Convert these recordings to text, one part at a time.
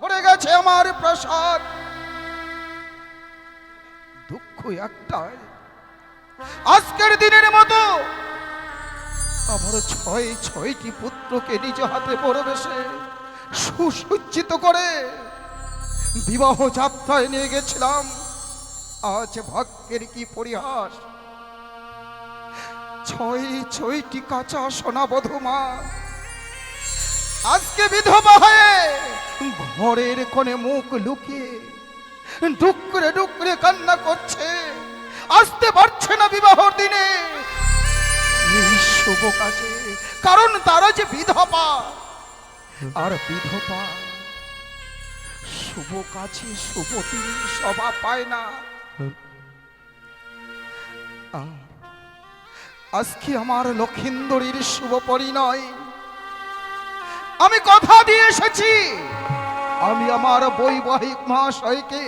পড়ে গেছে আমার প্রসাদ। দুঃখ একটাই, আজকের দিনের মতো আমার ছয়টি পুত্রকে নিজ হাতে পরিবেশে সুসজ্জিত করে বিবাহ যাত্রায় নিয়ে গেছিলাম। আজ ভাগ্যের কি পরিহাস, ছয়টি কাঁচা সোনা বধূমা আজকে বিধবা হয়ে ঘরের কোণে মুখ লুকিয়ে ডুকরে ডুকরে কান্না করছে। আসতে পারছে না বিবাহর দিনে এই শুভ কাজে, কারণ তারা যে বিধবা, আর বিধবা শুভ কাজে শুভ দিনে শোভা পায় না। আজকে আমার লক্ষিন্দরীর শুভ পরিণয়। আমি কথা দিয়ে এসেছি, আমি আমার বৈবাহিক মহাশয়কে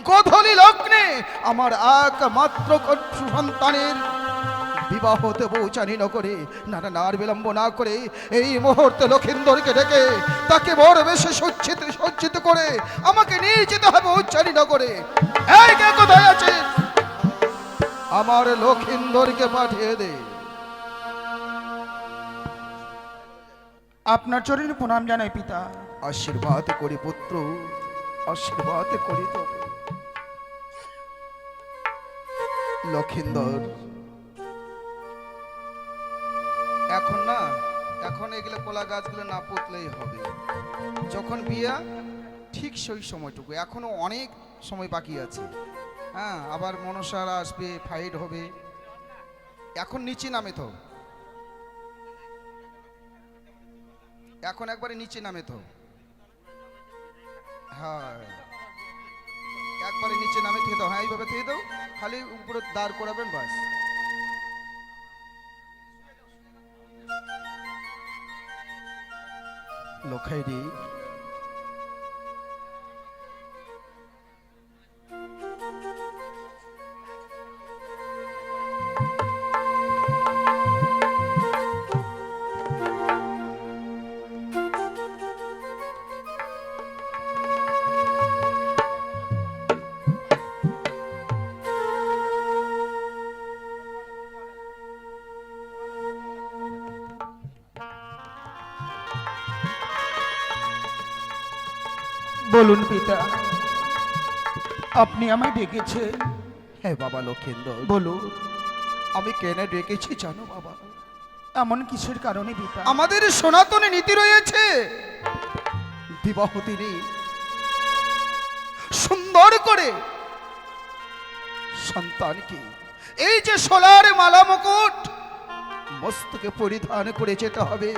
গোধূলি লগ্নে আমার একমাত্র সন্তানের বিবাহ দেব চানিনগরে। নার বিলম্ব না করে এই মুহূর্তে লক্ষিন্দরকে ডেকে তাকে বড় বেশে সজ্জিত করে আমাকে নিয়ে যেতে হবে চানিনগরে। এই কে কোথায় আছে? আমার লক্ষিন্দরকে পাঠিয়ে দে। আপনার চরণে প্রণাম জানাই পিতা। আশীর্বাদ করি পুত্র, আশীর্বাদ করি তবে। লক্ষিন্দর, এখন এগুলো কলা গাছগুলো না পুতলেই হবে। যখন বিয়া ঠিক সেই সময়টুকু, এখনো অনেক সময় বাকি আছে। হ্যাঁ, আবার মনসারা আসবে, ফাইট হবে। এখন নিচে নামে তো, এখন একবারে নিচে নামে তো। হ্যাঁ, একবারে নিচে নামে থেকে দাও। হ্যাঁ, এইভাবে থেকে দাও, খালি উপরে দাঁড় করাবেন বাস। লখাইরি, বলুন পিতা, আপনি আমায় ডেকেছেন? হ্যাঁ বাবা লক্ষেন্দর, বলুন। আমি কেন ডেকেছি জানো বাবা? এমন কিসের কারণে পিতা? আমাদের সনাতনে নীতি রয়েছে, বিবাহ দিনে সুন্দর করে সন্তানকে এই যে সোলার মালা মুকুট মস্তকে পরিধান করে যেতে হবে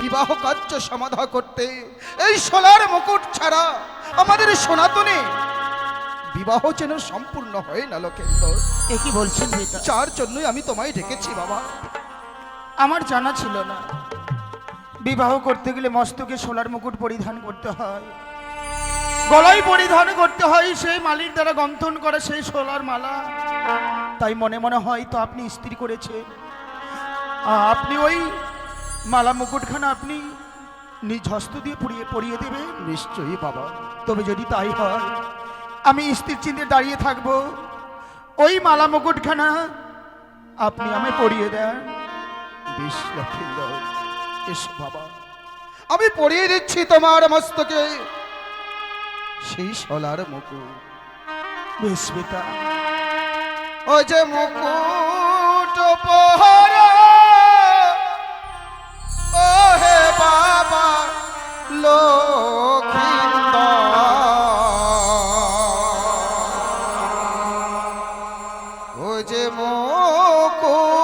বিবাহ কার্য সমাধা করতে। এই সোলার মুকুট ছাড়া আমাদের সনাতনে বিবাহ যেন সম্পূর্ণ হয় না লক্ষেন্দর। এ কি বলছেন পিতা? যার জন্যই আমি তোমায় ডেকেছি বাবা। আমার জানা ছিল না বিবাহ করতে গেলে মস্তকে সোলার মুকুট পরিধান করতে হয়, গলায় পরিধান করতে হয় সেই মালির দ্বারা গন্থন করা সেই সোলার মালা। তাই মনে মনে হয় তো আপনি স্ত্রী করেছেন, আপনি ওই মালা মুকুটখানা আপনি নিজ হস্ত দিয়ে পরিয়ে দেবেন। নিশ্চয়ই বাবা। তবে যদি তাই হয়, আমি স্থির চিন্তে দাঁড়িয়ে থাকবো। ওই মালা মুকুটখানা আপনি আমায় পরিয়ে দেন। বেশ লক্ষিন্দর, এসো বাবা, আমি পরিয়ে দিচ্ছি তোমার মস্তকে সেই সোলার মুকুট। বেশ পিতা। ও যে মুকুট পহরা, ও হে বাবা লক্ষিন্দর, ও যে মুকুট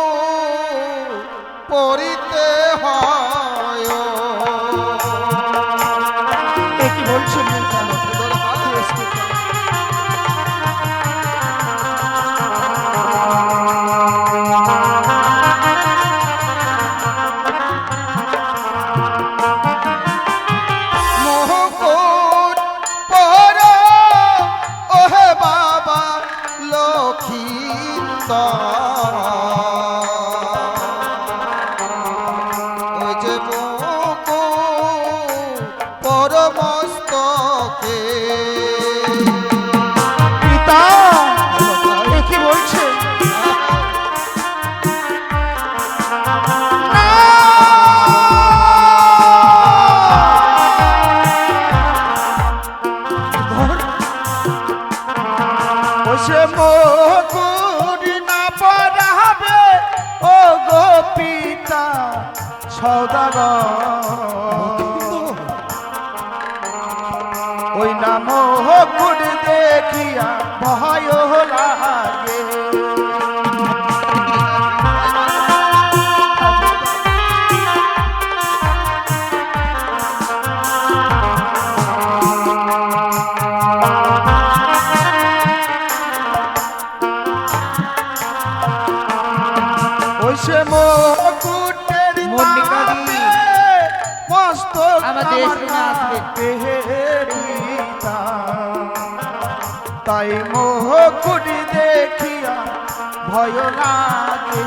পরিতে হয়। এ কি বলছেন পিতা? মুকুট পরা, ও হে বাবা লক্ষিন্দর, ও যে মুকুট পরম মস্তকে। পিতা এ কি বলছে? বসে মুকুট না পরাবে ও গো পিতা সওদাগর, ওই না মুকুট দেখিয়া ভয় লাগে। সে মুকুটের মল্লিকাদি, মস্ত আমাদের এখানে আসবে। তাই মুকুট দেখিয়া ভয় লাগে।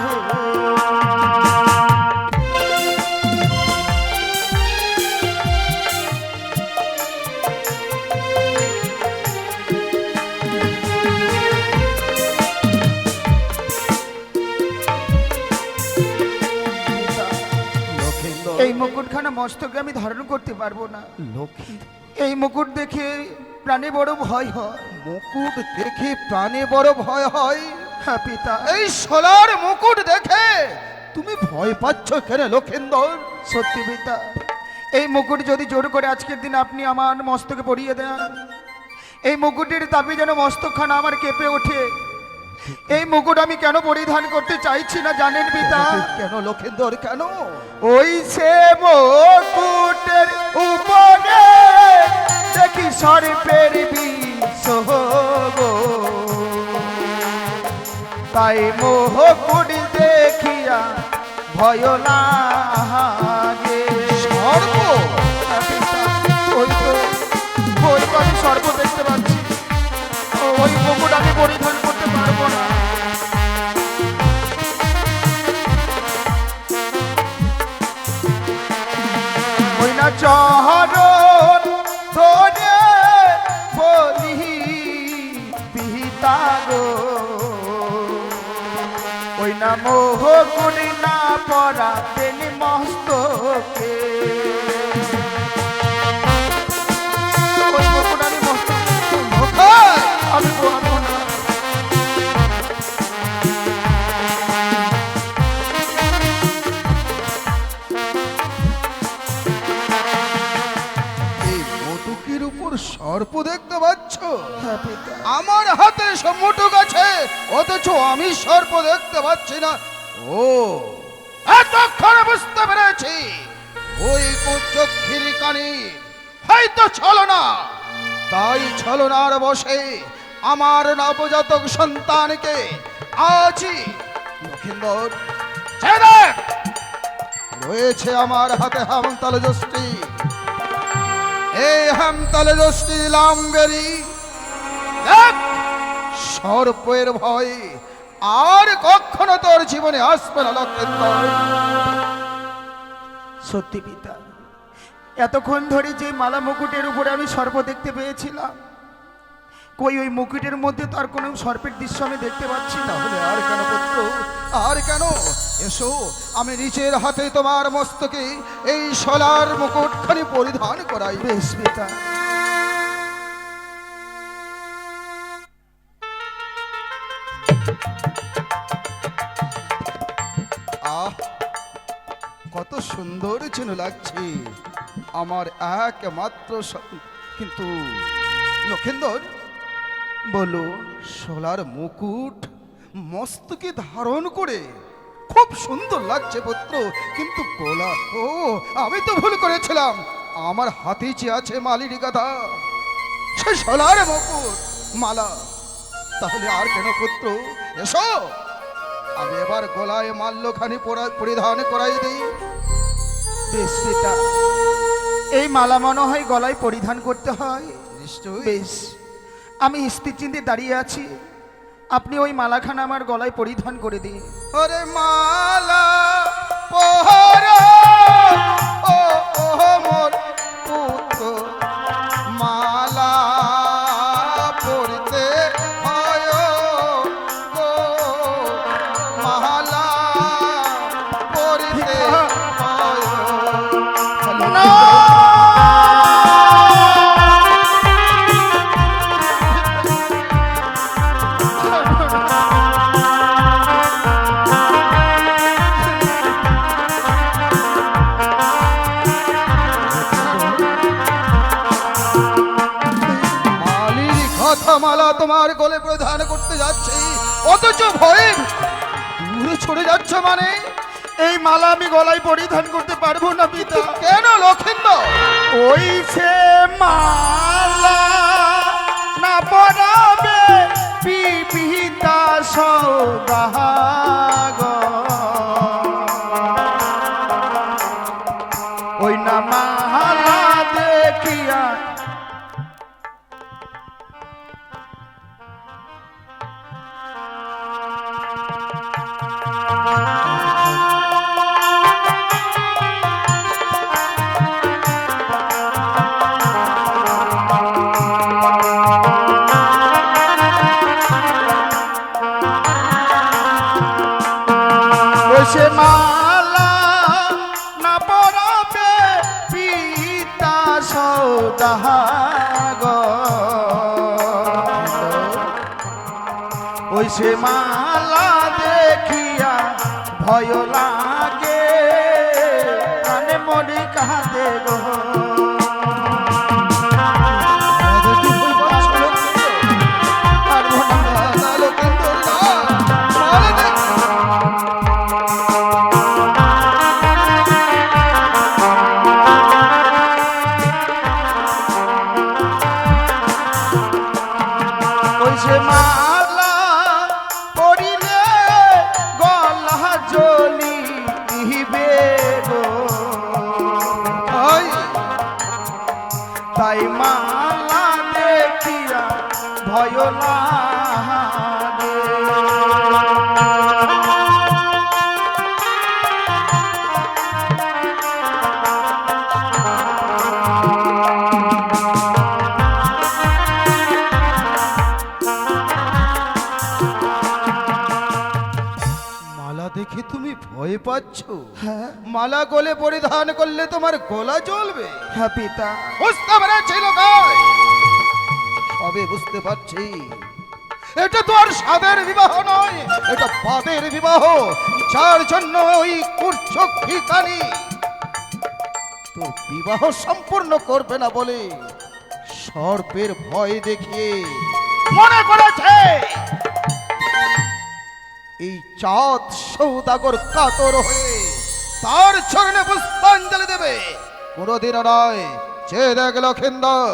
এই মুকুটখানা মস্তকে আমি ধারণ করতে পারবো না। লক্ষ্মী, এই মুকুট দেখে প্রাণে বড় ভয় হয়। মুকুট দেখে প্রাণে বড় ভয় হয়? হ্যাঁ পিতা। এই সোলার মুকুট দেখে তুমি ভয় পাচ্ছ কেন লক্ষেন্দর? সত্যি পিতা, এই মুকুট যদি জোর করে আজকের দিন আপনি আমার মস্তকে পরিয়ে দেন, এই মুকুটের দাবি যেন মস্তকখানা আমার কেঁপে ওঠে। এই মুকুট আমি কেন পরিধান করতে চাইছি না জানেন পিতা? কেন লক্ষেন্দর কেন? ওই সে মুকুটের উপরে দেখি সর্পের বিষ গো, তাই মুকুট দেখিয়া ভয় লাগে। সর্প? ওই তো আমি সর্প দেখতে পাচ্ছি। ওই মুকুট আমি পরিধান করতে পারবো না। ওই না চরণ ধরে বলি পিতা গো, ওই না মুকুট না পরা তেনি মস্তকে। ওই মুকুট আমি মস্তকে আমি পরবো না। এই মোটুকির উপর সর্প দেখতে পাচ্ছ? হ্যাঁ পিতা। আমার হাতে সব মোটুক আছে, অথচ আমি সর্প দেখতে পাচ্ছি না। ও, এতক্ষণে বুঝতে পেরেছি, ওই কুচক্ষির কানে হয়তো ছলনা। তাই ছলনার বসে আমার নবজাতক সন্তানকে আজই লক্ষিন্দর ছেড়ে রয়েছে আমার হাতে হেমতাল যষ্টি। এই হেমতাল যষ্টি লাম্বেরি দেখ, সর্পের ভয় আর কখনো তোর জীবনে আসবে না লক্ষেন্দর। সত্যি পিতা, এতক্ষণ ধরে যে মালা মুকুটের উপরে আমি সর্প দেখতে পেয়েছিলাম, কই ওই মুকুটের মধ্যে তো আর কোনো সর্পের দৃশ্য আমি দেখতে পাচ্ছি না। তাহলে আর কেন পুত্র, আর কেন? এসো, আমি নিজের হাতে তোমার মস্তকে এই সোলার মুকুটখানি পরিধান করাই। বেশ পিতা। আহ, কত সুন্দর যেন লাগছে আমার একমাত্র কিন্তু লক্ষেন্দর, বলো। সোলার মুকুট মস্তকে ধারণ করে খুব সুন্দর লাগছে পুত্র, কিন্তু গোলা, ও আমি তো ভুল করেছিলাম। আমার হাতে যে আছে মালির গাধা, সে সোলার মুকুট মালা। তাহলে আর কেন পুত্র, এসো আমি এবার গলায় মাল্যখানি পরিধান করাই দিই। বেশ পিতা, এই মালা মনে হয় গলায় পরিধান করতে হয়। নিশ্চয়ই। বেশ, আমি স্থির চিন্তে দাঁড়িয়ে আছি, আপনি ওই মালাখানা আমার গলায় পরিধান করে দিন। ওরে মালা পহর, ও ও মোর পুত্র মালা তোমার গলে প্রদান করতে যাচ্ছি, অথচ ভয়ে দূরে ছড়ে যাচ্ছ মানে? এই মালা আমি গলায় পরিধান করতে পারবো না পিতা। কেন লক্ষিন্দর? ওই সে মালা না পরাবে পিতা সৌদাগর, ওই না মালা দেখিয়া সে মালা না পরাবে পিতা সৌদাগর, ওই সে মালা দেখিয়া ভয় লাগে কানে মনে কাঁদে গো। পারবো না, না লক্ষিন্দর, না। মালা দেখ। ওই সে মালা পরিলে গলা জ্বলিবে গো, তাই তাই মালা দেখিয়া ভয় লাগে। মালা দেখে তুমি ভয় পাচ্ছ? হ্যাঁ মালা গলে পরিধান করলে তোমার গলা জ্বলবে? হ্যাঁ পিতা। বুঝতে পেরেছি লোকাই, সবে বুঝতে পারছি। এটা তো আর সাদের বিবাহ নয়, এটা পাদের বিবাহ, যার জন্য ওই কুর্চক্ষিকানি তো বিবাহ সম্পূর্ণ করবে না বলে সর্পের ভয় দেখিয়ে মনে করেছে এই চাঁদ সৌদাগর কাতর হয়ে তার চরণে পুষ্পাঞ্জলি দেবে। কোনদিনও নয়। যে দেখ লক্ষিন্দর,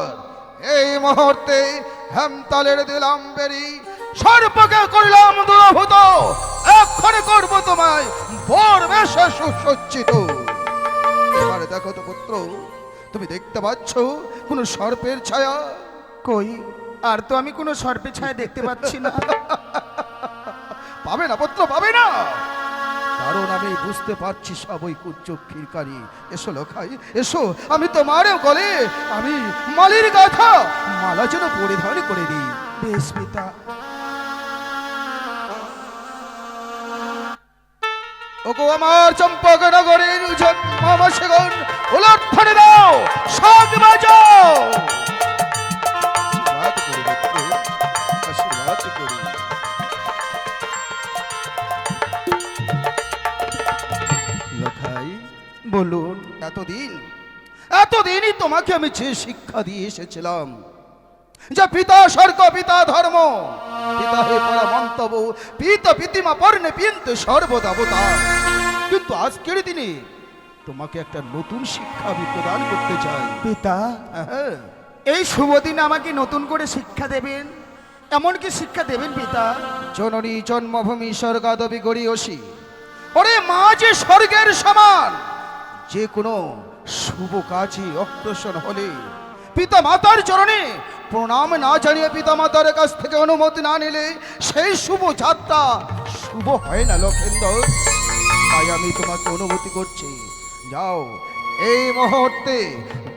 এই মুহূর্তে হেমতালের দিলাম বেরি, সর্বকে করিলাম দুরভূত, এক্ষণে করবো তোমায় বর বেশে সুসজ্জিত। এবারে দেখো তো পুত্র, তুমি দেখতে পাচ্ছ কোন সর্পের ছায়া? কই, আর তো আমি কোনো সর্পের ছায়া দেখতে পাচ্ছি না। পাবে না পুত্র, পাবে না, কারণ আমি বুঝতে পারছি সব ওই কুচক্ষীর কারি। এসো লোখাই, এসো, আমি তোমার গলে আমি মালির গাথা মালা যেন পরিধান করে দিই। বেশ পিতা। ওগো আমার চম্পক নগরীর মামাসেগণ, উলট্ঠনে দাও, শাক বাজাও। আশীর্বাদ করি পুত্র, আশীর্বাদ করি। লোখাই, বলুন। এতদিনই তোমাকে আমি যে শিক্ষা দিয়ে এসেছিলাম, যে পিতা স্বর্গ, পিতা ধর্ম, পিতা হে পরা মন্তব্য, পিতা পিতিমা পর্ণে পিয়ন্তে সর্বদেবতা, কিন্তু আজকের দিনে তোমাকে একটা নতুন শিক্ষা আমি প্রদান করতে চাই। পিতা, হ্যাঁ, এই শুভ দিনে আমাকে নতুন করে শিক্ষা দেবেন? এমন কি শিক্ষা দেবেন পিতা? জননী জন্মভূমি স্বর্গাদবি গড়িয়সী, ওরে মা যে স্বর্গের সমান, যে কোনো শুভ কাজে অগ্রসর হলে পিতা মাতার চরণে প্রণাম না জানিয়ে পিতা মাতার কাছ থেকে অনুমতি না নিলে সেই শুভ যাত্রা শুভ হয় না লক্ষেন্দর। তাই আমি তোমাকে অনুমতি করছি, যাও এই মুহূর্তে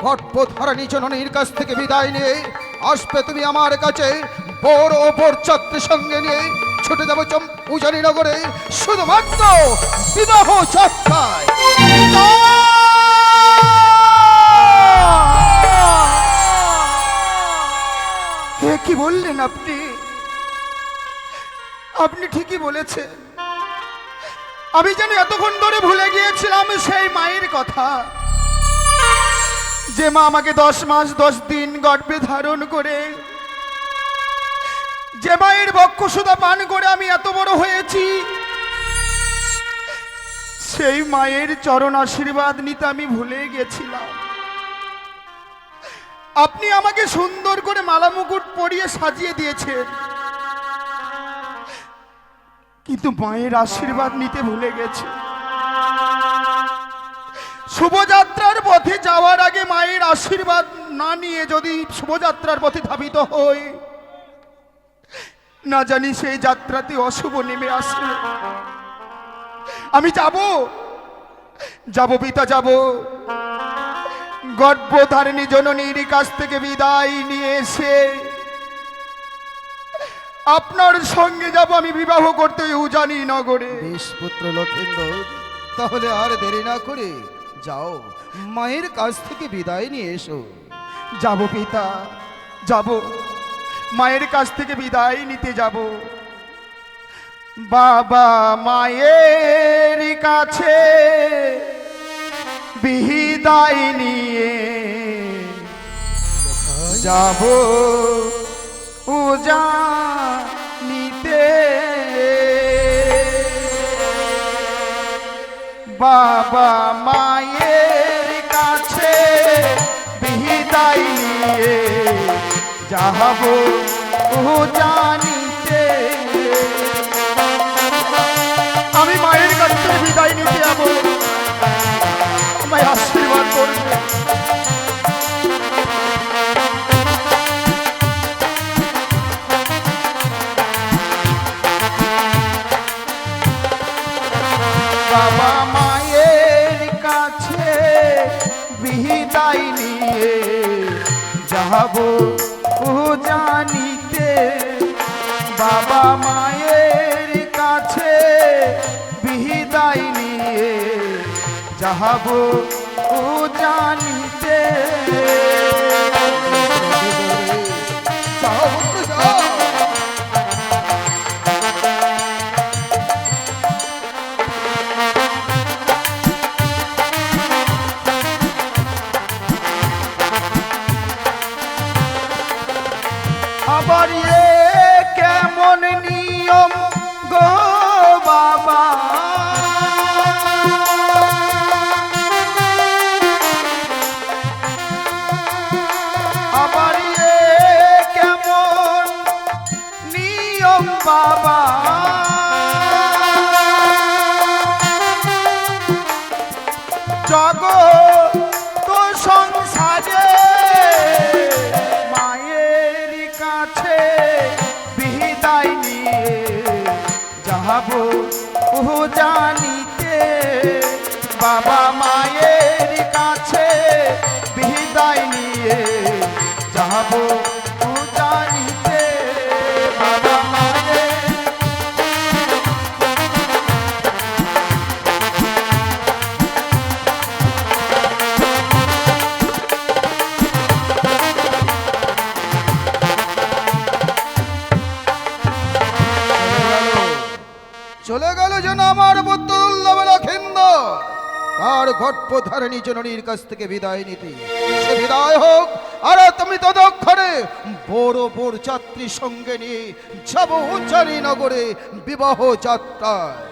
গর্ভধারণী জননীর কাছ থেকে বিদায় নিয়ে আসবে তুমি আমার কাছে, বড় ওপর চাকরি সঙ্গে নিয়ে ছুটে যাবো উজানি নগরে শুধুমাত্র বিবাহ যাত্রায়। হে কি বললেন আপনি? আপনি ঠিকই বলেছেন। আমি যেন এতক্ষণ ধরে ভুলে গিয়েছিলাম সেই মায়ের কথা, যে মা আমাকে 10 মাস 10 দিন গর্ভে ধারণ করে যে মায়ের বক্ষ সুধা পান করে আমি এত বড় হয়েছি, সেই মায়ের চরণ আশীর্বাদ নিতে আমি ভুলে গেছিলাম। আপনি আমাকে সুন্দর করে মালা মুকুট পরিয়ে সাজিয়ে দিয়েছেন, কিন্তু মায়ের আশীর্বাদ নিতে ভুলে গেছি। শুভযাত্রার পথে যাওয়ার আগে মায়ের আশীর্বাদ না নিয়ে যদি শুভযাত্রার পথে ধাবিত হই, না জানি সেই যাত্রাতে অশুভ নেমে আসে। আমি যাব পিতা, যাব গর্ভধারিণী জননীর কাছ থেকে বিদায় নিয়ে এসে আপনার সঙ্গে যাব আমি বিবাহ করতে উজানি নগরে। বেশ পুত্র লক্ষেন্দর, তাহলে আর দেরি না করে যাও, মায়ের কাছ থেকে বিদায় নিয়ে এসো। যাব পিতা, যাব, মায়ের কাছ থেকে বিদায় নিতে যাব। বাবা মায়ের কাছে বিদায় নিয়ে যাব উজানিতে। বাবা মায়ের কাছে বিদায় নিয়ে যাব উজানিতে। আমি মায়ের কাছ থেকে বিদায় নিতে যাব, আমায় আশীর্বাদ করবে। বাবা মায়ের কাছে বিদায় নিয়ে যাব উজানিতে। বাবা মায়ের কাছে বিদায় নিয়ে যাব উজানিতে। যাও পুত্র, যাও। আবার এ কেমন নিয়ম গো বাবা, আবার এ কেমন নিয়ম বাবা, জগৎ সংসারে মায়ের কাছে বিদায় নিয়ে যাব উজানিতে। বাবা মায়ের কাছে বিদায় নিয়ে যাব উজানিতে। বাবা মায়ের চলে গেল যেন আমার পুত্র দুর্লভ লক্ষেন্দর তার গর্ভধারিণী জননীর কাছ থেকে বিদায় নিতে। সে বিদায় হোক, আর তুমি ততক্ষণে বড় বড় যাত্রী সঙ্গে নিয়ে যাব উজ্জানি নগরে বিবাহ যাত্রায়।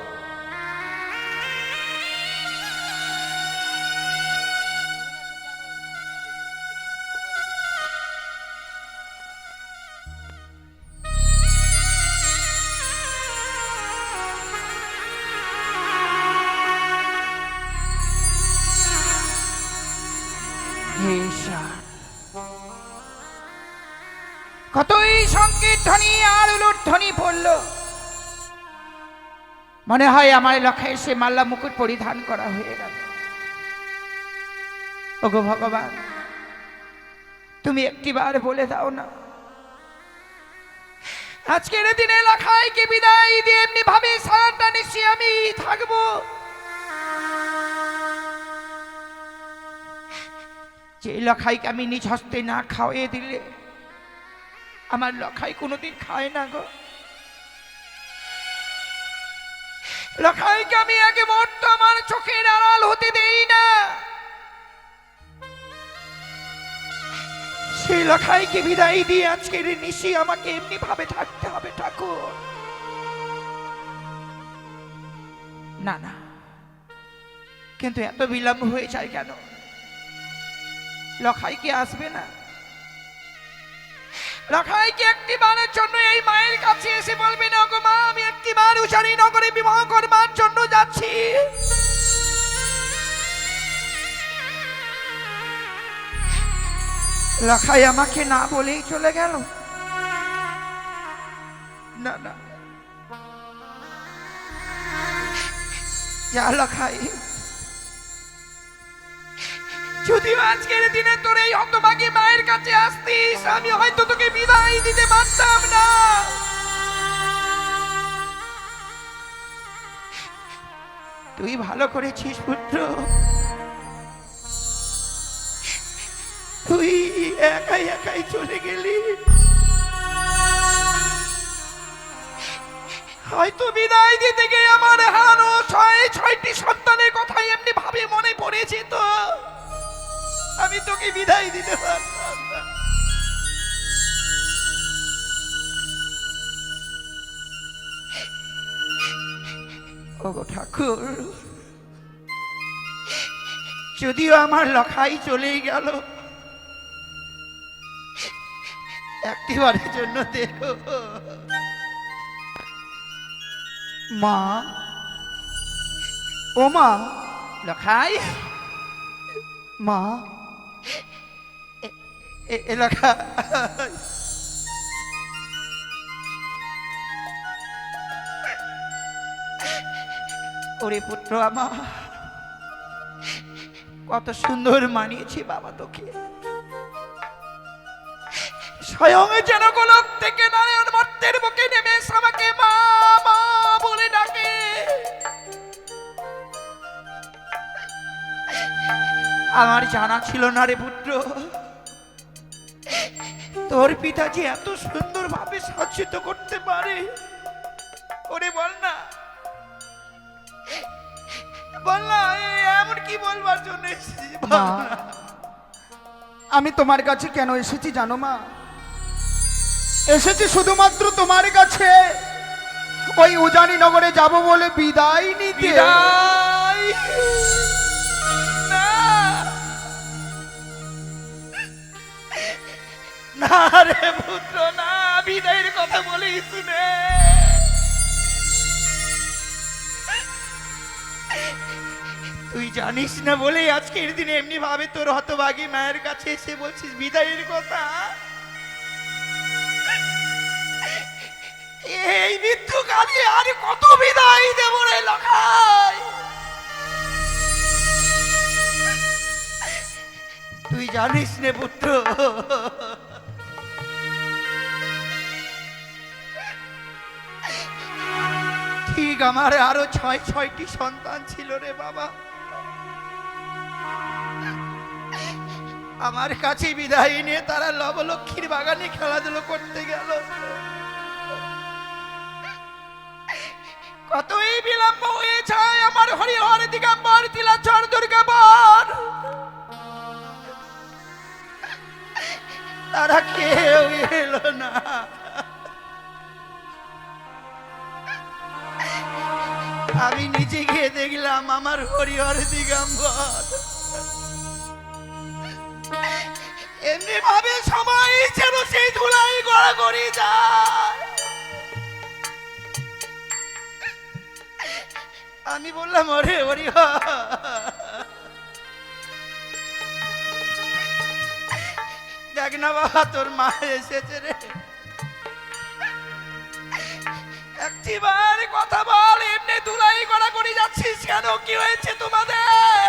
কতই সংকীর্তনী আর উলুধ্বনি পড়ল, মনে হয় আমার লখায় সে মাল্লা মুকুট পরিধান করা হয়ে গেল। ওগো ভগবান, তুমি একটিবার বলে দাও না, আজকের দিনে লখাইকে বিদায় দিয়ে এমনি ভাবে সারাটা নিশি আমি থাকবো। যে লখাইকে আমি নিজ হস্তে না খাওয়াইয়ে দিলে আমার লখাই কোনোদিন খায় না গো। লখাইকে আমি আগে মুহূর্ত আমার চোখের আড়াল হতে দেই না। সেই লখাইকে বিদায় দিয়ে আজকের এই নিশি আমাকে এমনি ভাবে থাকতে হবে ঠাকুর। না না, কিন্তু এত বিলম্ব হয়ে যায় কেন? লখাই কি আসবে না? লখাই কি একটি বারের জন্য এই মায়ের কাছে এসে বলবে না, গো মা আমি একটি বার উচারি নগরে বিবাহ করবার জন্য যাচ্ছি? লখাই আমাকে না বলেই চলে গেল? না না, যা লখাই, যদিও আজকের দিনে তোর এই হতভাগী মায়ের কাছে আসতিস, আমি হয়তো তোকে বিদায় দিতে পারতাম না। তুই ভালো করেছিস পুত্র, তুই একাই একাই চলে গেলি। হয়তো বিদায় দিতে গিয়ে আমার হারানো ছয়টি সন্তানের কথাই এমনি ভাবে মনে পড়েছে, তো আমি তোকে বিদায় দিতে পারতাম না। ওগো ঠাকুর, যদিও আমার লখাই চলেই গেল, একটিবারের জন্য দেখো। মা, ও মা, লখাই, মা, লখাই, ওরে পুত্র আমার, কত সুন্দর মানিয়েছি বাবা তোকে। স্বয়ং যেন গোলক থেকে নারায়ণ মর্তের বুকে নেমে এসে আমাকে মা মা বলে ডাকে। আমার জানা ছিল না রে পুত্র, তোর পিতা যে এত সুন্দর ভাবে সজ্জিত করতে পারে। ওরে বল না, বল না, এমন কি বলবার জন্য এসেছিস? বল মা, না। আমি তোমার কাছে কেন এসেছি জানো মা? এসেছি শুধুমাত্র তোমার কাছে ওই উজানি নগরে যাব বলে বিদায় নিতে। বিদায় না, না রে পুত্র না, বিদায়ের কথা বলিস নে। তুই জানিস না বলেই আজকের দিনে এমনি ভাবে তোর হতভাগী মায়ের কাছে এসে বলছিস বিদায়ের কথা। এই মৃত্যু কালে আর কত বিদায় দেব রে লখাই? তুই জানিস নে পুত্র, ঠিক আমার আরো ছয়টি সন্তান ছিল রে বাবা। আমার কাছে বিদায় নিয়ে তারা লবলক্ষ্মীর বাগানে খেলাধুলো করতে গেল। কতই বিলম্ব হয়ে যায় আমার হরিহর দিগম্বর তিলাচর দুর্গাবর, তারা কেউ এলো না। আমি নিচে গিয়ে দেখলাম আমার হরিহর দিগম্বর এমনি ভাবে সবাই যেন সেই ধুলাই গড়াগড়ি যায়। আমি বললাম ওরে হরিহর, দেখ না বাবা তোর মা এসেছে রে, একটিবার কথা বল, এমনি ধুলাই গড়াগড়ি যাচ্ছিস কেন? কি হয়েছে তোমাদের?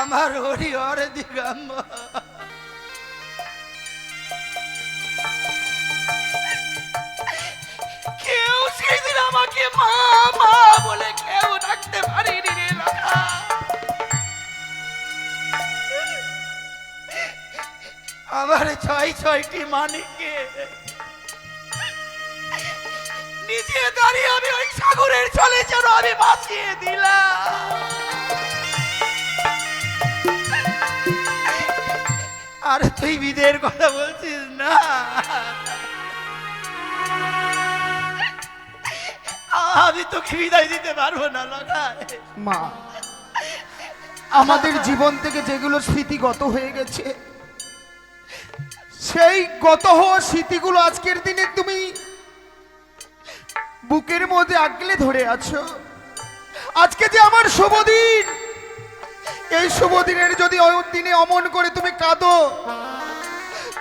আমার হরিহর দিগম্বর কেউ সেদিন আমাকে মা মা বলে কেউ ডাকতে পারিনি রে লখা। আমার ছয়টি মানিককে নিজে দাঁড়িয়ে আমি ওই সাগরের জলে যেন আমি ভাসিয়ে দিলাম। আর তুই বিদায়ের কথা বলছিস না, আমি তোকে বিদায় দিতে পারবো না লখাই। মা, আমাদের জীবন থেকে যেগুলো স্মৃতি গত হয়ে গেছে, সেই গত হওয়া স্মৃতিগুলো আজকের দিনে তুমি বুকের মধ্যে আগলে ধরে আছো। আজকে যে আমার শুভ দিন, এই শুভ দিনের যদি ওই দিনে অমন করে তুমি কাঁদো,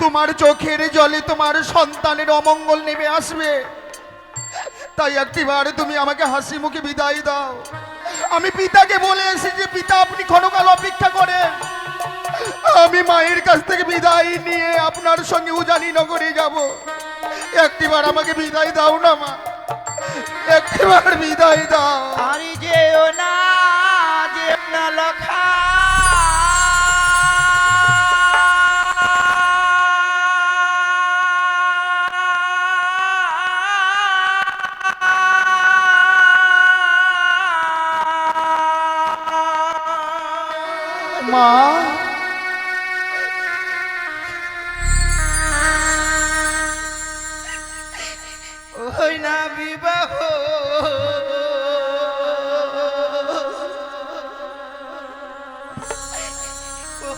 তোমার চোখের জলে তোমার সন্তানের অমঙ্গল নেমে আসবে। তাই একটিবার তুমি আমাকে হাসি মুখে বিদায় দাও। আমি পিতাকে বলে এসেছি, পিতা আপনি ক্ষণকাল অপেক্ষা করেন, আমি মায়ের কাছ থেকে বিদায় নিয়ে আপনার সঙ্গে উজানি নগরে যাব। একটিবার আমাকে বিদায় দাও না মা, একটিবার বিদায় দাও। আরে যেও না, যেও না লখা। মা, ওই না বিবাহ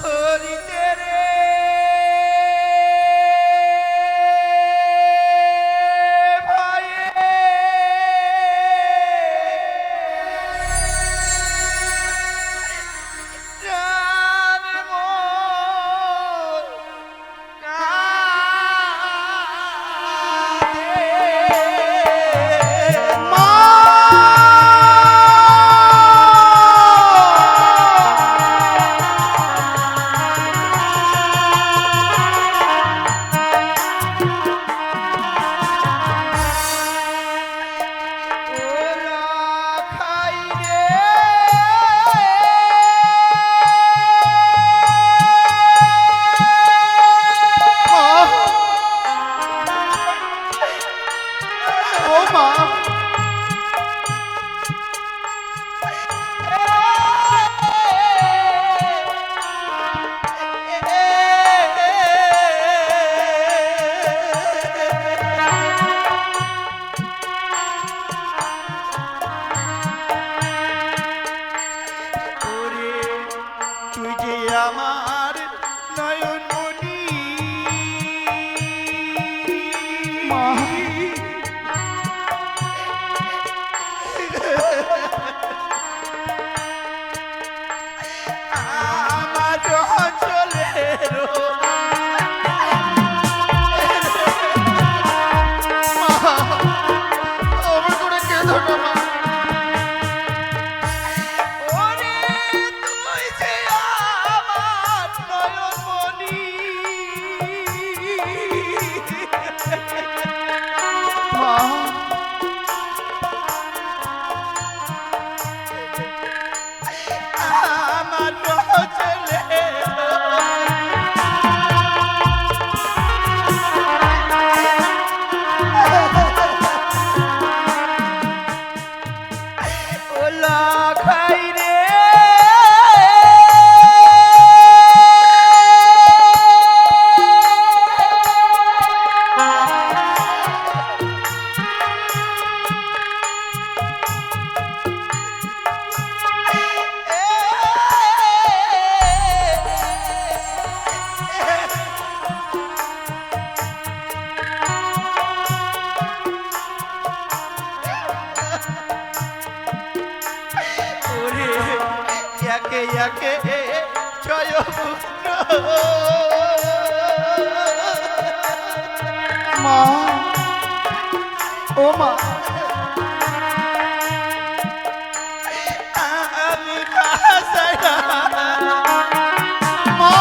করিতে রে ভয়ে, প্রাণ মোর কাঁদে। ও মা, তুই যে আমার নয়নমণি, মা, আমার চলে আমার করে কেঁদো না মা। ওরে তুই যে আমার নয়নমণি, মা, আমার চলে ও লখাই রে। ওরে একে একে জয় পুত্র, মা, ও মা, আমি বাসায়া মা,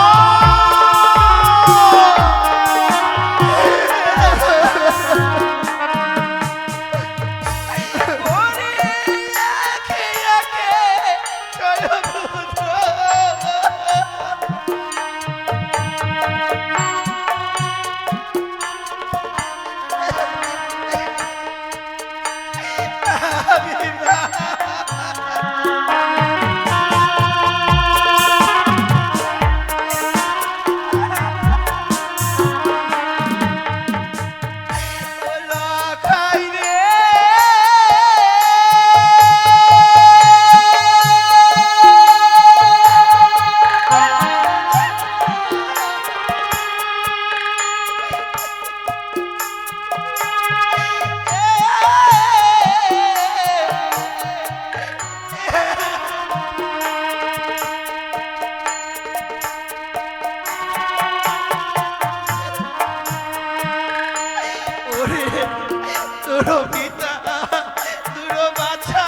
ওরে একে একে জয় পুত্র, তোর পিতা তোর বাছা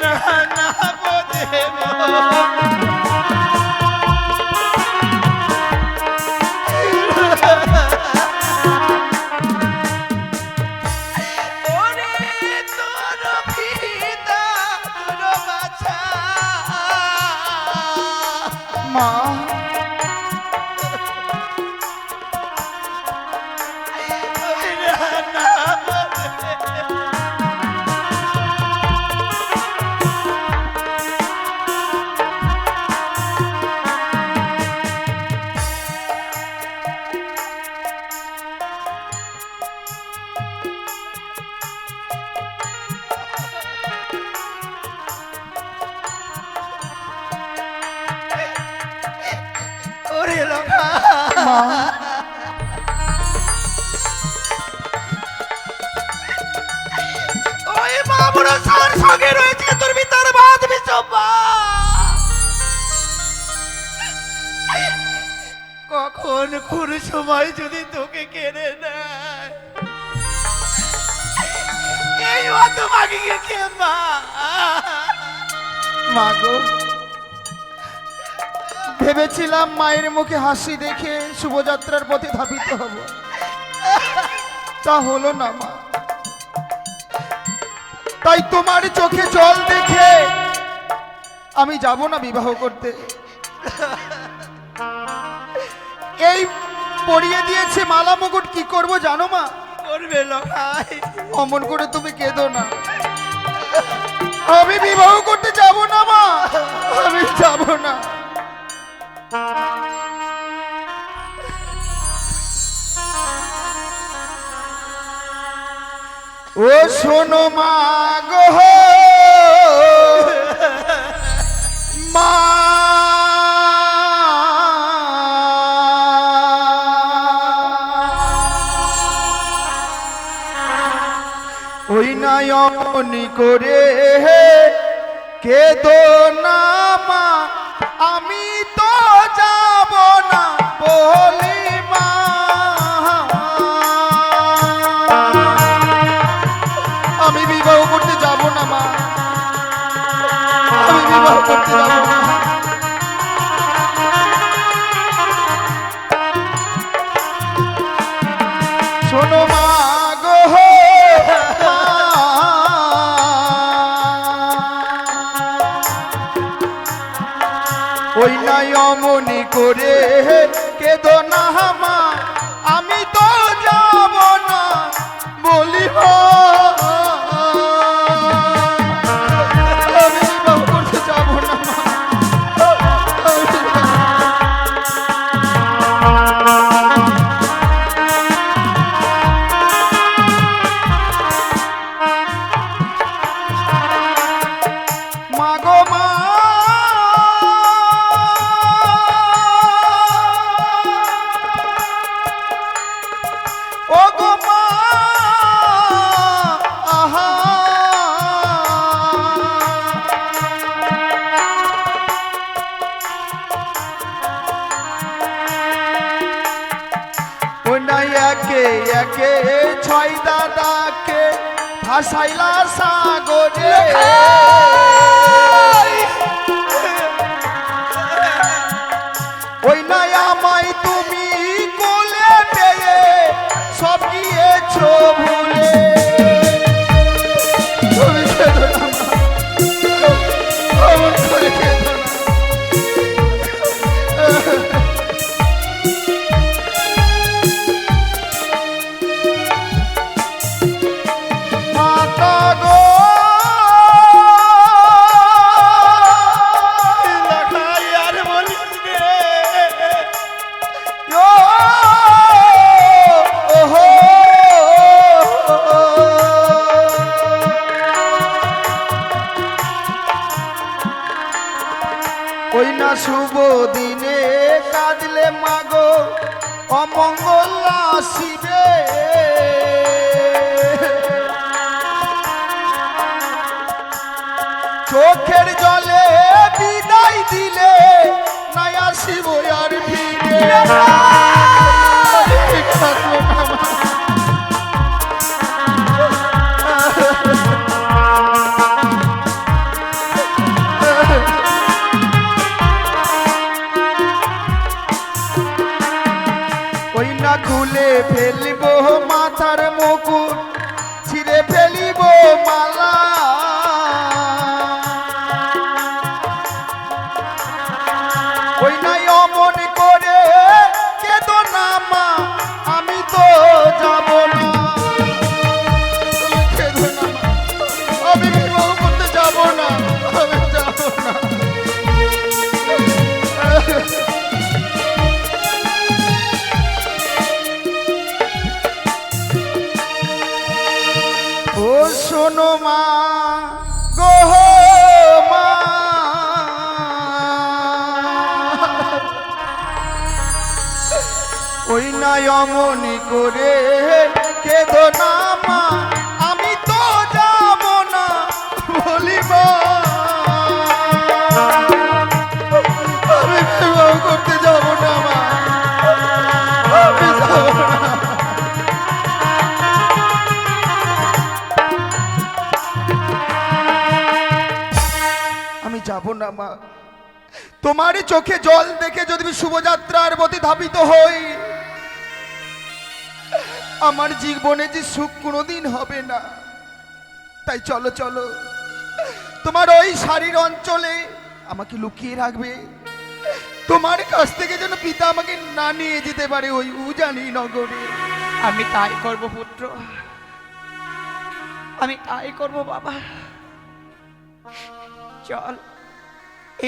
না না বোধে মা ওরে লোকা মা ওই মামুর সার সঙ্গে রয়েছে তোর ভিতর বাদ বিচম্বা কখন কোন সময় যদি তোকে কেড়ে নেয় এই অত মাগিকে কে মা মা গো ভেবেছিলাম মায়ের মুখে হাসি দেখে শুভযাত্রার পথে ধাবিত হব, তা হলো না মা। তাই তোমার চোখে জল দেখে আমি যাব না বিবাহ করতে। এই পরিয়ে দিয়েছে মালা মুকুট, কি করব জানো মা? করবে লোকাই অমন করে তুমি কেঁদো না, আমি বিবাহ করতে যাব না মা, আমি যাব না। ও শোনো মা গো মা, ওই নয়নি করে কেঁদো না মা, আমি তো যাব না বলি মা। আমি বিবাহ করতে যাব না মা, আমি বিবাহ করতে যাব না। শোনো মা গো মা, ওই নয়মনি করে কেঁদো না মা, আমি তো যাব না বলিব। আমি বিবাহ করতে যাব না মা। মা গো মা, ও গো মা, আহা ও নাই একে একে ছয় দাদাকে ভাসাইলা সাগরে। ওই নাই আমায় তুমি কোলে পেয়ে সব গিয়েছো ভুলে। তুমি কেঁদো না মা, অমন করে কেঁদো না। মাতা গো লোকাই আর বলিস রে ও ওহো, ওই না শুভ দিনে কাঁদলে মাগো অমঙ্গল আসিবে। চোখের জলে ওই না খুলে ফেলিব মাথার মুকুট, ছিঁড়ে ফেলিব মালা। ওই নাই অমন করে কেঁদো না মা, আমি তো যাব না। কেঁদো না মা, আমি বিবাহ করতে যাব না, আমি যাব না। ও শোনো মা গো মা, ওই নাই অমনি করে কেঁদো না মা, আমি তো যাব না বলিব। আমি বিবাহ করতে যাব না মা, আমি যাব না। আমি যাব না মা, তোমার চোখে জল দেখে যদি আমি শুভযাত্রার প্রতি ধাবিত হই, আমার জীবনে যে সুখ কোনোদিন হবে না। তাই চলো চলো, তোমার ওই শাড়ির অঞ্চলে আমাকে লুকিয়ে রাখবে। তোমার কাছ থেকে যেন পিতা আমাকে না নিয়ে যেতে পারে ওই উজানি নগরে। আমি তাই করব পুত্র, আমি তাই করব বাবা। চল,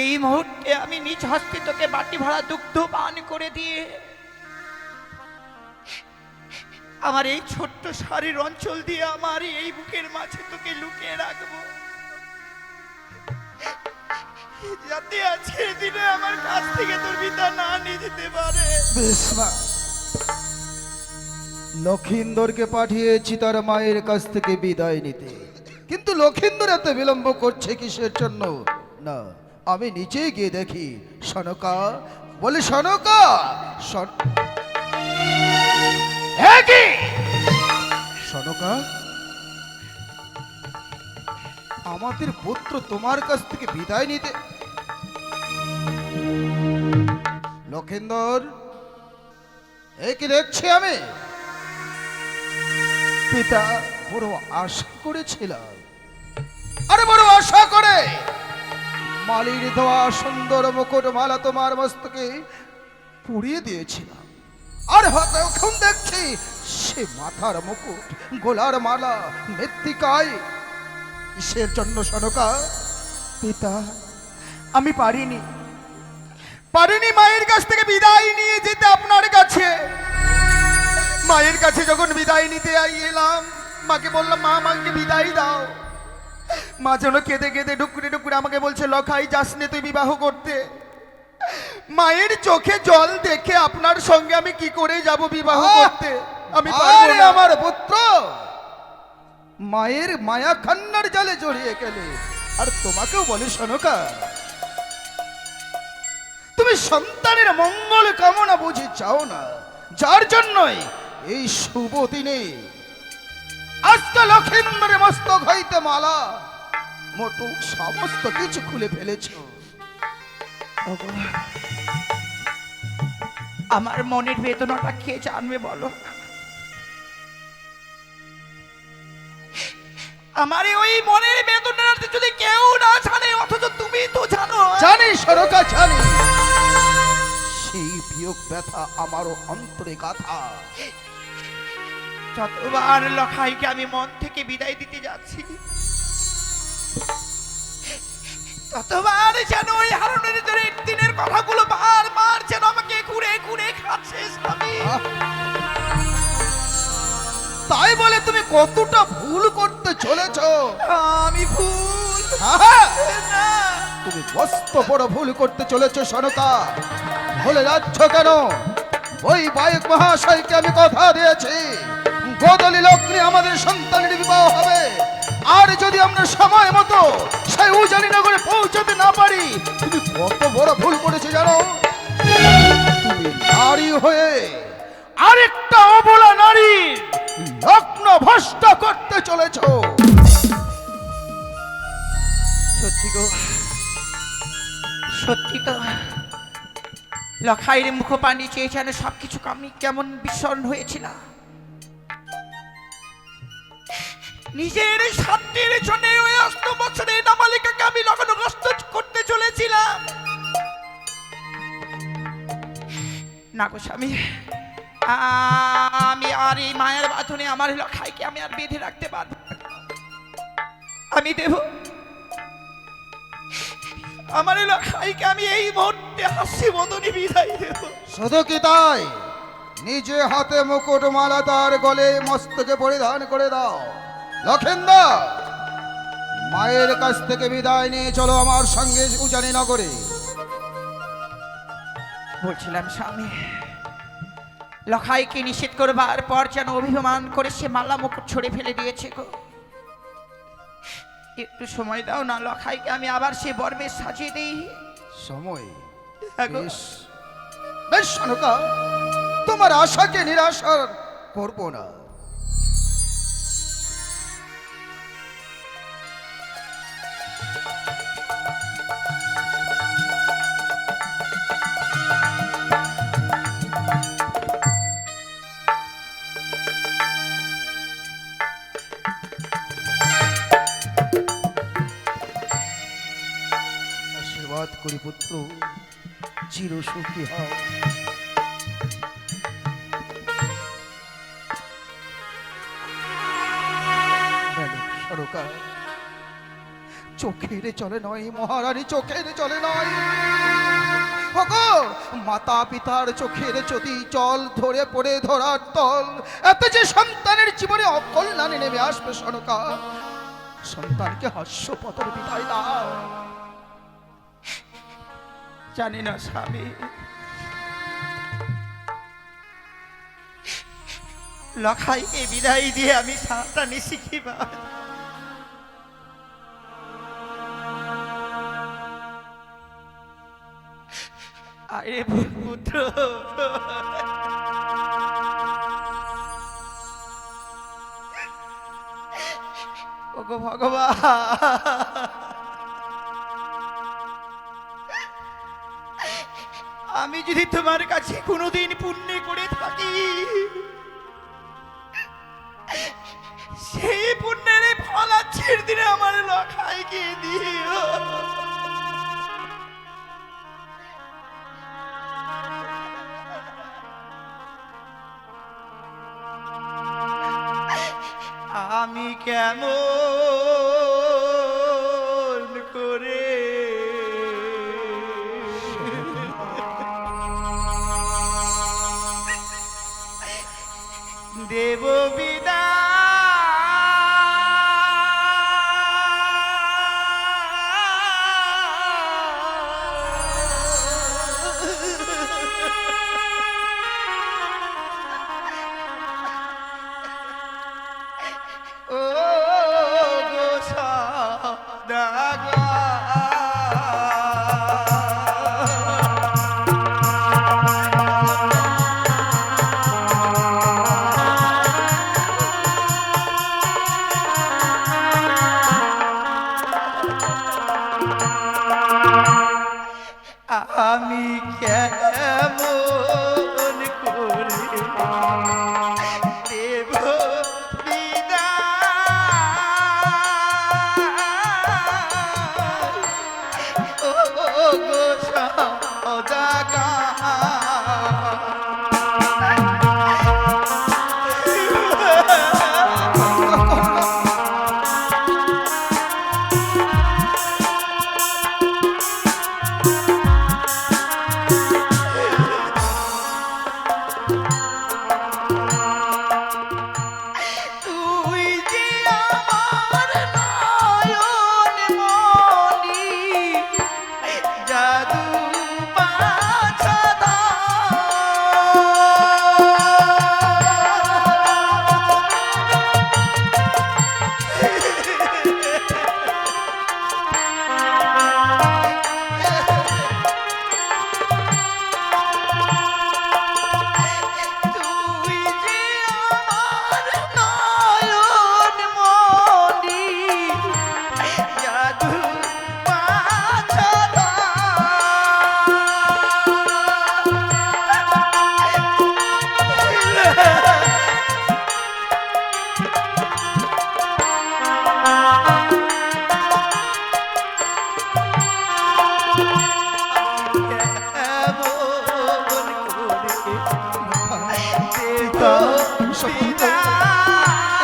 এই মুহূর্তে আমি নিজ হস্তে তোকে বাটি ভরা দুগ্ধ পান করে দিয়ে আমার এই ছোট্ট শাড়ির অঞ্চল দিয়ে আমার এই বুকের মাঝে তোকে লুকিয়ে রাখবো, যাতে আজকের দিনে আমার কাছ থেকে তোর পিতা না নিয়ে যেতে পারে। বেশ মা, লক্ষিন্দরকে পাঠিয়েছি তার মায়ের কাছ থেকে বিদায় নিতে, কিন্তু লক্ষিন্দর এত বিলম্ব করছে কিসের জন্য? না, আমি নিচে গিয়ে দেখি। সনকা বলে, সনকা সনকা, আমাদের পুত্র তোমার কাছ থেকে বিদায় নিতে। লক্ষিন্দর, এ কি দেখছি আমি? পিতা, বড় আশা করেছিলাম, আরে বড় আশা করে মালির দেওয়া সুন্দর মুকুট মালা তোমার মস্তকে পুড়িয়ে দিয়েছিলাম, আর এখন দেখছি সে মাথার মুকুট, গোলার মালা মৃত্তিকায়। কিসের জন্য সনকা? পিতা, আমি পারিনি মায়ের কাছ থেকে বিদায় নিয়ে যেতে আপনার কাছে। মায়ের কাছে যখন বিদায় নিতে এলাম, মাকে বললাম, মা আমাকে বিদায় দাও। মা যেন কেঁদে কেঁদে ডুকুরে ডুকুরে আমাকে বলছে, লখাই যাস নে তুই বিবাহ করতে। মায়ের চোখে জল দেখে আপনার সঙ্গে আমি কি করে যাব বিবাহ করতে? আমি পারবো না। আমার পুত্র মায়ের মায়া খান্নার জালে জড়িয়ে গেলে, আর তোমাকেও বলে সনকা, তুমি সন্তানের মঙ্গল কামনা বুঝি চাও না, যার জন্যই এই শুভ দিনে আজকে লক্ষিন্দরের মস্তক হইতে মালা মোটু সমস্ত কিছু খুলে ফেলেছ। আমার মনের বেদনাটা কে জানবে বলো? আমার ওই মনের বেদনাটা যদি কেউ না জানে, অথচ তুমি তো জানো। জানি সরকা, জানি সেই বিয়োগ ব্যথা আমারও অন্তরে গাথা। যতবার লখাইকে আমি মন থেকে বিদায় দিতে যাচ্ছি, ততবার যেন ওই হারুনের দিনের কথাগুলো বারবার যেন আমাকে ঘুরে ঘুরে খাচ্ছে স্বামী। তাই বলে তুমি কতটা ভুল করতে চলেছ? আমি ভুল না, তুমি মস্ত বড় ভুল করতে চলেছ সনকা। ভুলে যাচ্ছ কেন? ওই বায়ক মহাশয়কে আমি কথা দিয়েছি, গোদলি লগ্নে আমাদের সন্তানের বিবাহ হবে। আর যদি আমরা সময় মতো সেই উজানি নগরে পৌঁছাতে না পারি, তুমি কত বড় ভুল করেছো জানো? তুমি নারী হয়ে আরেকটা অবলা নারীর লগ্ন ভ্রষ্ট করতে চলেছ। সত্যি গো, সত্যি তো। লখাইয়ের মুখ পানি চেয়ে যেন সবকিছু আমি কেমন বিস্মরণ হয়েছিলাম। নিজের স্বার্থের জন্য ওই ৮ বছরের নাবালিকাকে আমি লগ্নগ্রস্ত করতে চলেছিলাম। না গো স্বামী, আমি আর এই মায়ের বাঁধনে আমার লখাইকে আমি আর বেঁধে রাখতে পারবো না। আমি দেব আমার লখাইকে, আমি এই মুহূর্তে হাসি মদনে বিদায় দেব। শুধু কি তাই, নিজে হাতে মুকুট মালা তার গলে মস্তকে পরিধান করে দাও। লক্ষেন্দর, মায়ের কাছ থেকে বিদায় নিয়ে চলো আমার সঙ্গে উজানি নগরে। বলছিলাম স্বামী, লখাইকে নিষেধ করবার পর যেন অভিমান করে সে মালা মুকুট ছড়ে ফেলে দিয়েছে গো। একটু সময় দাও না, লখাইকে আমি আবার সে বর্বে সাজিয়ে দিই। সময়? হ্যাঁ গো। বেশ বেশ সনকা, তোমার আশাকে নিরাশা করব না। আশীর্বাদ করি পুত্র, চির সুখী হও। সরকার, চোখের চলে নয় মহারানী, চোখের চলে নয়। ওগো, মাতা পিতার চোখের যদি জল ধরে পড়ে ধরার তল, এত যে সন্তানের জীবনে অকল্যাণে নেমে আসবে সনকা, সন্তানকে হাস্যপথের বিদায় দাও। জানি না স্বামী, লখাইকে বিদায় দিয়ে আমি সাঁতার শিখি বা আরে পুত্র, ওগো ভগবান, আমি যদি তোমার কাছে কোনোদিন পুণ্য করে থাকি, সেই পুণ্যের ফল আজকের দিনে আমার লখাইকে দিও। আমি কেমন করে দেব বিদায়। ও গো সদাগর, আমি কেমন করে দেব বিদায়।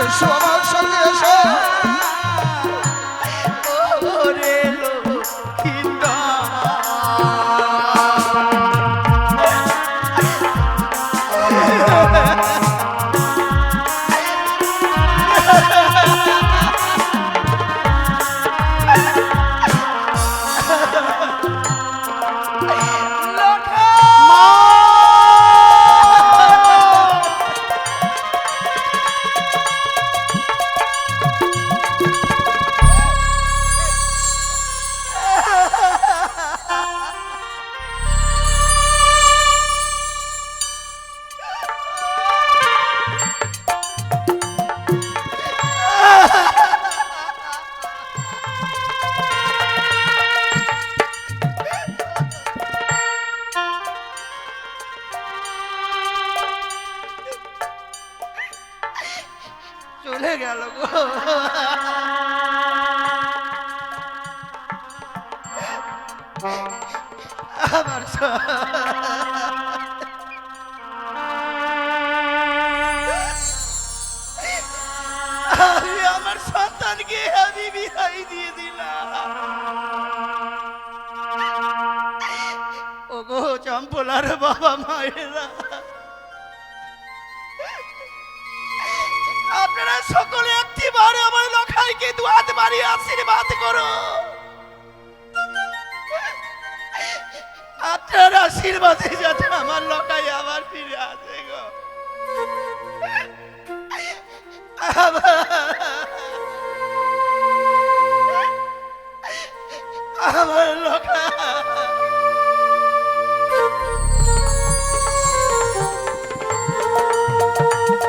এসো আমার সঙ্গে এসো। ওরে লক্ষিন্দর চলে গেল গো। আমার আমি আমার সন্তানকে আমি বিদায় দিয়ে দিলাম। ওগো চম্পলার বাবা মায়েরা, আপনারা সকলে একটিবার আমার লখাইকে দু হাত বাড়িয়ে আশীর্বাদ করো। আপনার আশীর্বাদে যাতে আমার লখাই আবার ফিরে আসে গো। আমার লখাই